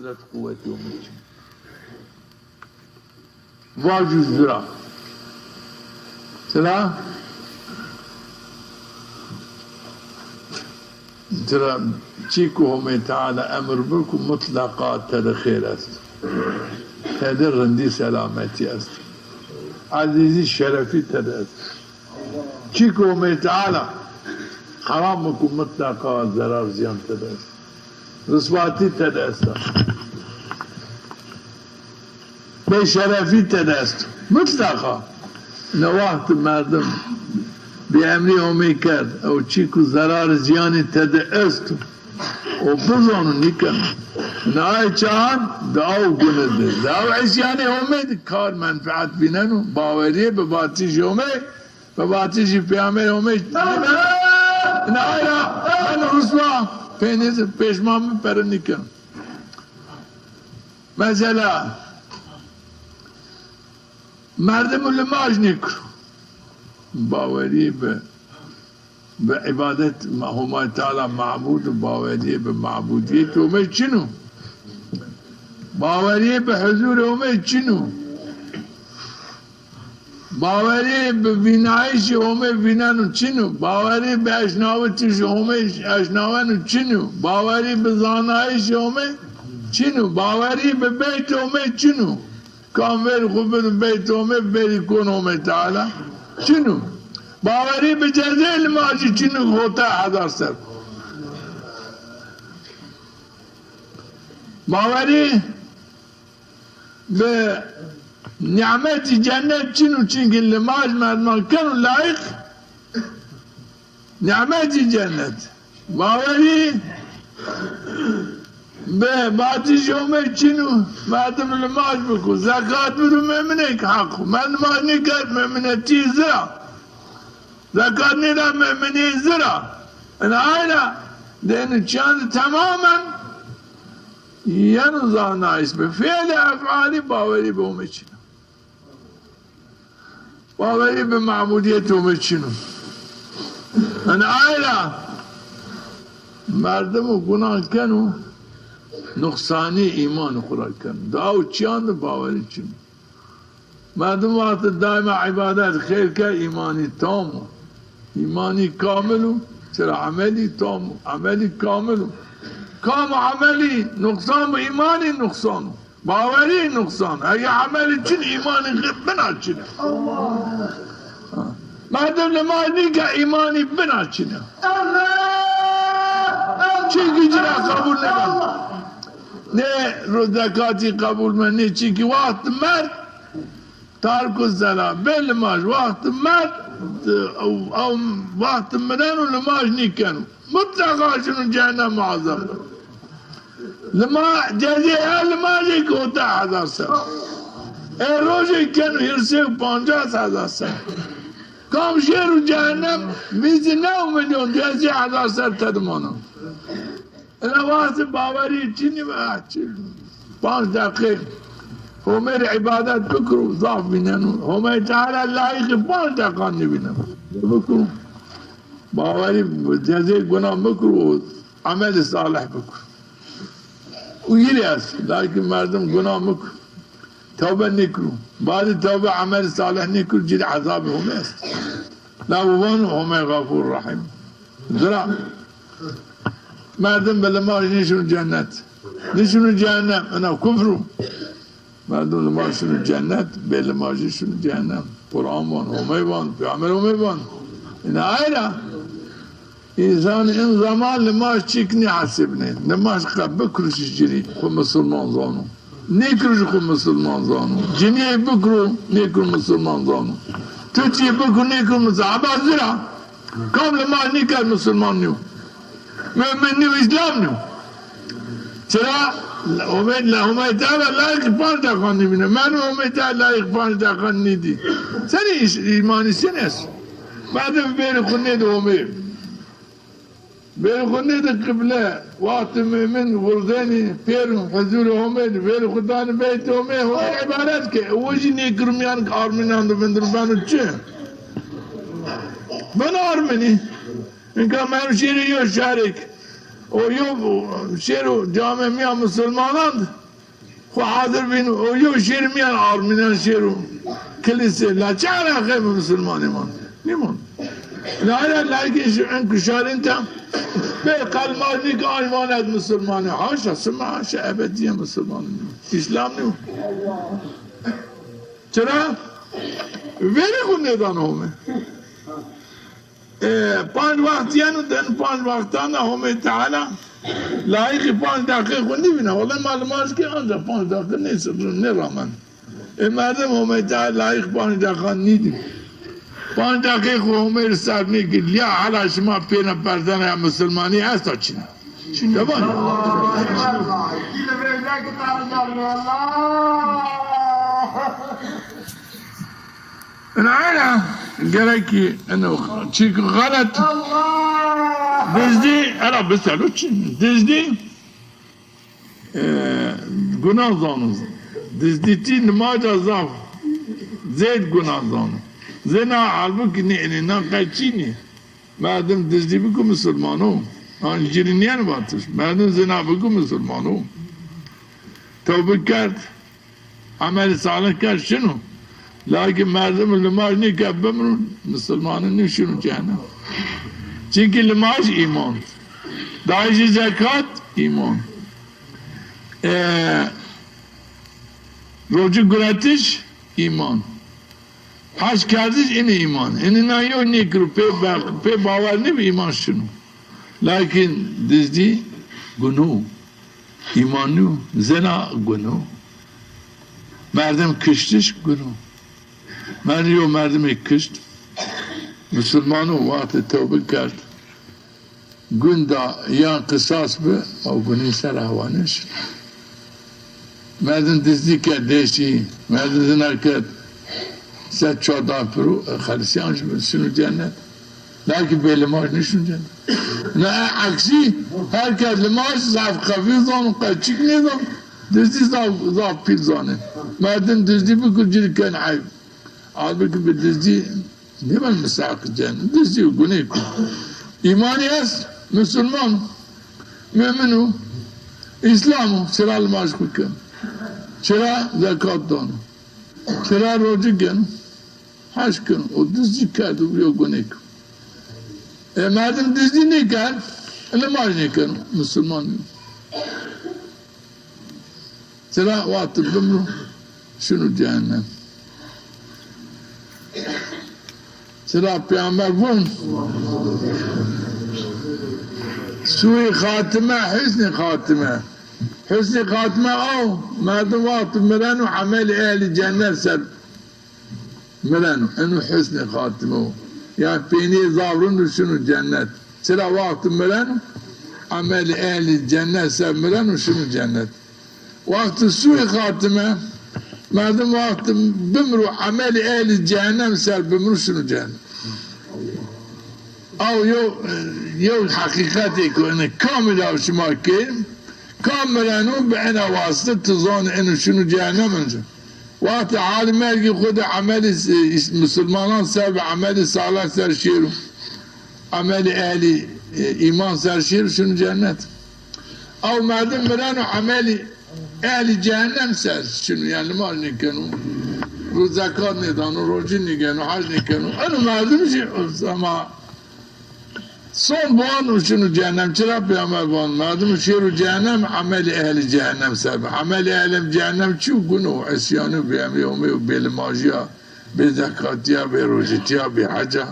قدرت قوتی اومد واجوز درا چرا؟ ترى چیکو همه تعالی امر بکن مطلقات تر خیر است تر رندی سلامتی است عزیزی شرفی تر است چیکو همه تعالی حرام بکن مطلقات ضرر زیان تر است رسواتی تر است به شرفی تر است مطلقا نواحت مردم به امری همه کرد او چیکو ضرر زیانی تد است و بزانو نیکن نای چان دعاو گنده دعاو عسیانی همه کار منفعت بیننو باوریه به باتیش همه به باتیش پیامر همه نای من رسوا پیشمان پر نیکن مثلا مردم لماج نیکرو باوری به عبادت همه تعالی معبود و باوری به معبودیت همه چنو باوری به حضور همه چنو باوری به بینایش همه بینانو چنو باوری به اشناوتش همه اشناوانو چنو باوری به زانایش همه چنو باوری به بیت همه چنو کامل خوب بیت همه بری کن همه تعالی چنو باوری به جزیل ماجی چنو ہوتا هزار سر باوری به نعمت جنت چنو چنگی لماج مردمان کنو لایق نعمت جنت باوری به باتی شومه چنو مردم لماج بکن زکات بدو ممنه که حق من نماز نکرد ممنه چی زرا زکات نیدا ممنه زرا این آینا دین چند تماما ینو زانایست به فعل افعالی باوری به اومه چنو باوری به معبودیت اومه چنو این آینا مردم و گناه کنو نقصانی ایمان خورد کن دعو چیان باوری چون مردم وقت دائم عبادت خیر که ایمانی تامو ایمانی کاملو چرا عملی تامو عملی کاملو کام عملی نقصان و ایمانی نقصان باوری نقصان اگه عملی چون ایمانی غیب بنا چونه مردم نمازی که ایمانی بنا چونه چی جرا قبول نگم نه زکاتی قبول من نه چی که وقت مرد تارک الصلاة بالماج وقت مرد او وقت مدن و لماج نیکنو مطلقا شنو جهنم معظم لما جزیه لماجی که ہوتا 1000 سر ای روزی کنو هرسه و 50,000 سر کام شیر و جهنم 29 میلیون جزیه 1000 سر تدمانم انا واسه باوری چینی باید 5 دقیقه همه عبادت بکرو ضعف بیننو همه تعالی لایق 5 دقیقه نبینم بکرو باوری جزای گناه بکرو عمل صالح بکرو و یلی است لیکن مردم گناه بکرو توبه نکرو بعد توبه عمل صالح نکرو جد عذاب همه است لاوان همه غفور رحیم زرا مردم بلماش نشون جنت نشون جهنم انا کفرو مردم لماشون جنت بلماششون جهنم قرآن وان همه وان پیامبر همه وان این آیره انسان این زمان لماش چیکنی حسب نه لماش قبل بکروش جری خو مسلمان زانو نیکروش خو مسلمان زانو جنی بکرو نیکرو مسلمان زانو تو چی بکرو نیکرو مسلمان زرا کام لماش نیکر مسلمان نیو من نیو اسلام نیو چرا همه تعالی لایق 5 دقیقه نمیده من همه تعالی لایق 5 دقیقه نیدی سنی ایمانی سن است بعد بیر خونه دومه بیر خونه دو قبله وقت من غرزانی پیر حضور همه بیر خودان بیت همه همه عبارت که وجی نیکرمیان که آرمینان دو بندر بانو چه من آرمینی اینکه من شیری یا شارک o yok şeru cami miyan Müslümanandı. خو حاضر بین او یو شیر میان آرمینان شیرو کلیسه لا چه علاقه به مسلمانی من نیمون لا لایکش انکشارین تام به قلمانی که آیمانت مسلمانی هاشا سمع هاشا ابدیه مسلمانی اسلام نیمون چرا؟ ویری خونه دان همه پانچ وقتیانو دن پانچ وقتانه همه تعالی لایق 5 دقیقه خونی بینه ولی معلومات که آنجا 5 دقیقه نیست نه رامن مردم همه لایق 5 دقیقه نیدیم 5 دقیقه خو همه سر میگید یا حالا شما پینا پردن مسلمانی هست تا چی جوان نه گرکی انو چی غلط دزدی الا بسالو چی دزدی گناه زانوز دزدی تی نماز ازاف زید گناه زانو زنا halbuki ne kaçini madem dizdi bu Müslümanı an jiriniyen batır madem zina bu Müslümanı tövbe kert amel salih kert şunu lakin madem limaj ne kabem Müslümanın ne şunu cehennem çünkü limaj iman daiş zekat iman rocu güretiş iman hac kardeş ine iman. İne nayo ne grupe pe bavar ne bir iman şunu. Lakin dizdi günah imanu zina günah. Merdem kıştış günah. Merdem kışt. Müslümanı vakti tövbe kert. Günda ya kısas be o günün serahvanış. Merdem dizdi kardeşi. Merdem zina kert. Sen çordan puru Hristiyan şunu cennet. Lakin bir limaj ne şunu cennet. Ne aksi herkes limaj zaf kafi zan kaçık ne zan düzdi zaf pil zanı. Merdim düzdi bir kurcilikken ayıp. Halbuki bir düzdi ne var misakı cennet. Düzdi güney ku. İmaniyaz Müslüman müminu İslam'ı sıra limaj kukken. Sıra zekat donu. Sıra rocu gen. Haşkın o düzcü kâdı yok günek. Madem düzcü ne kâd? Limaj ne kâd? Müslüman. Sıra vatı bimru şunu cehennem. Sıra peygamber bun. Sui khatime, hüsnü khatime. Hüsnü khatime o. Madem vatı miranu amel ehli cennet ser. Miranu, enu hüsnü khatime o. Yani peyni zavrun şunu cennet. Sıra vakti miranu amel ehli cennet ser miranu şunu cennet. Vakti sui khatime madem vakti bimru amel ehli cehennem ser bimru şunu cennet. Av yo hakikati ko ene kamil av şuma kerim kamilen o be ene vasıta tızan ene şunu cehennem önce. Vakti alimler ki kudu ameli Müslümanan ser ve ameli salih ser şiru. Ameli ehli iman ser şiru şunu cennet. Av merdim miranu ameli ehli cehennem ser şunu yani mal ne kenu. Ru zekat ne danu, rocu ne kenu, hac ne kenu. Anu merdim şey ama son buan şunu cehennem çıra peygamber buan madem şiru cehennem ameli ehli cehennem sebep ameli ehli cehennem çu günah isyanı beyemi belmajiya be zakatiya be rojitiya be haca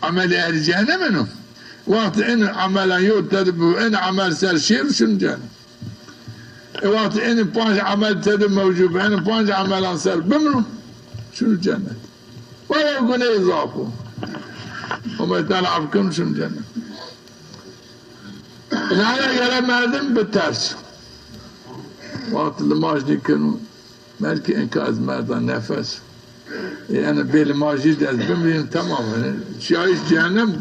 ameli ehli cehennem enu vakti en amelen yok dedi bu en amel ser şiru şunu cehennem vakti en panç amel dedi mevcub en panç amel ser bimru şunu cennet ve yok günah izafı ama Teala afkın şunu cennet. Nâle gelemedim bir ters. Vakti limaj dikenu belki enkaz merdan nefes. Yani bir limajı dez bimriyim tamamen. Şahiş cehennem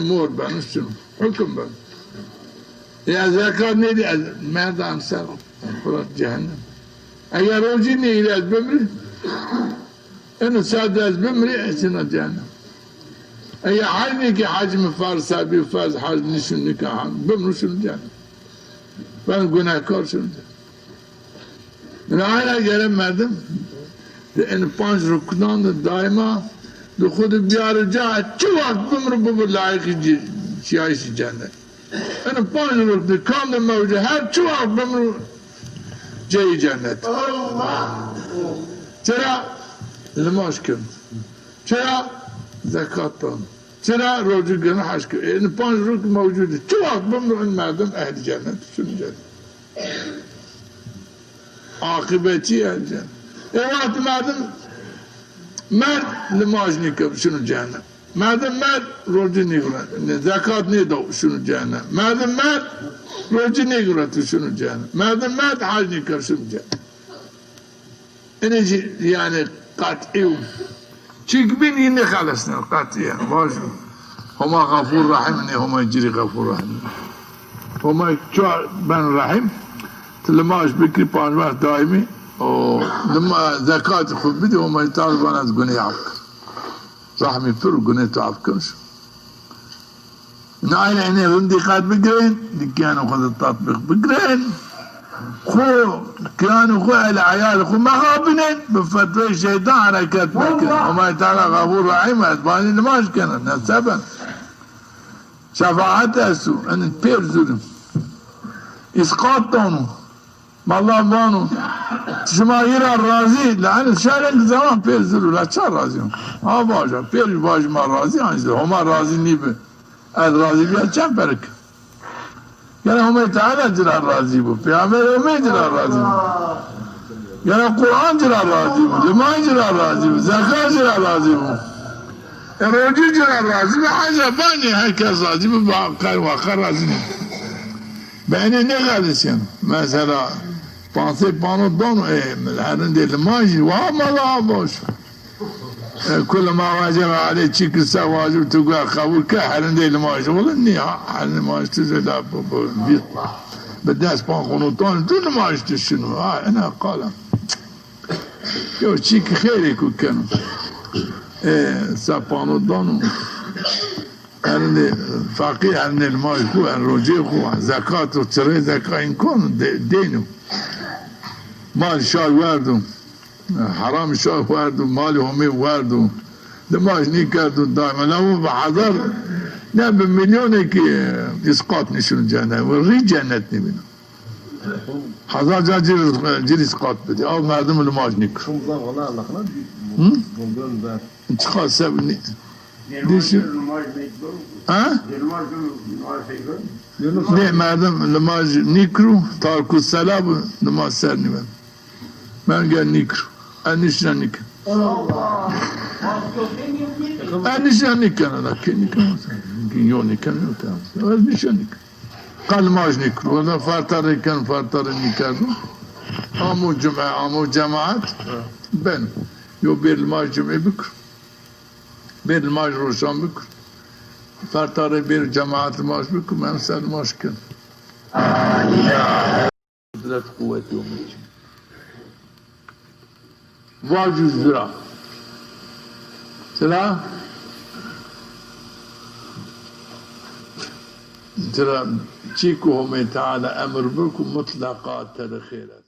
mor ben üstünüm. Hüküm ben. Ya zekat neydi? Merdan ser. Kurat cehennem. Eğer o cinni ile bimri enu sade ez bimri esina cehennem. Eğer aynı ki hacmi farz, sabi farz, hac nişun nikah, bimru şunu cehennem. Ben günahkar şunu. Ben hala gelemedim. En panç rukunan da daima de खुद biarıca çuvak bumru bu layık şiayisi cennet. En panç rukun kanlı mevcut her çuvak bumru ceyi cennet. Çera namaş kılın. Çera zekat alın. Çera rocu günü haç kılın. En panç rukun mevcut. Çuvak bumru inmerdim ehli cennet. Şunu cennet. Akıbeti ehli cennet. Evet merdim مرد نماز نکرد شنو جهنم مردم مرد روزه نگیرد زکات نده شنو جهنم مردم مرد روزه نگیرد شنو جهنم مردم مرد حج نکرد شنو جهنم اینه yani قطعی çünkü ben yine خلصنا قطعی باشه هما غفور رحیم نه هما جری غفور رحیم هما چو ben رحیم تلماش بکری پنج وقت دائمی لما زكاة خذ بدي وما يتعرض أنا تقول يعفك رحمي فر وقول تعفكش نايل عيني غندقات بقرين كانوا خذ التطبيق بقرين خو كانوا خو على عيال خو ما غابنين بفتوى الشيطان حركات بكر وما يتعالى غفور رحيم أتباني لماش كان نسبا شفاعت أسو أن البير ظلم إسقاط تونو والله بانو شما يرى الرازي لأن شارع زمان بيزلوا لا شار رازي ها باجا بير باج ما رازي عنده هما رازي نيبه الرازي بيا كم برك يعني هم تعالى جرى الرازي بو بيعمل هم جرى الرازي يعني القرآن جرى الرازي بو جماعة جرى الرازي بو زكاة جرى الرازي بو الرجل جرى الرازي بو حاجة باني هكذا رازي بو باقر واقر رازي بأني نغالس يعني مثلا pensez pendant don الحرندي الماجي وما لا باش كل ما واجب عليه شيك واجب تقول قبول كحرندي الماجي والله اني حرندي الماجي تزل بيطلع بداس بان قنوطان دون ماجي تشنو انا قال يو شيك خيري كانوا ça pendant don حرندي فقيه حرندي الماجي هو الرجي هو زكاة وتري زكاة يكون دينه مال شاي واردو حرام شاي واردو مالي همي واردو دماغ نيكاردو دائما لو بحضر نعم بمليون كي اسقاط نشون جنة وري جنتني منه حضر جا جير اسقاط بدي او مردم الماج نيكر انتقال سبني ديشو ها؟ نه مردم الماج نيكرو تاركو السلام نماز سر نمن من قال نيكرو أنيشنا نيكن أنيشنا نيكن أنا كن يوني كن أنيشنا نيكن قال ماج نيكرو ولا فاتر كان فاتر نيكرو أمو جماعات بن يو بير الماج جمعي بكر بير الماج روشان بكر فاتر بير جماعات الماج بكر من سر الماج كن قدرت قوة يومي واجز ذرا ترى تشيكو هم تعالى أمر بكم مطلقات الخيرات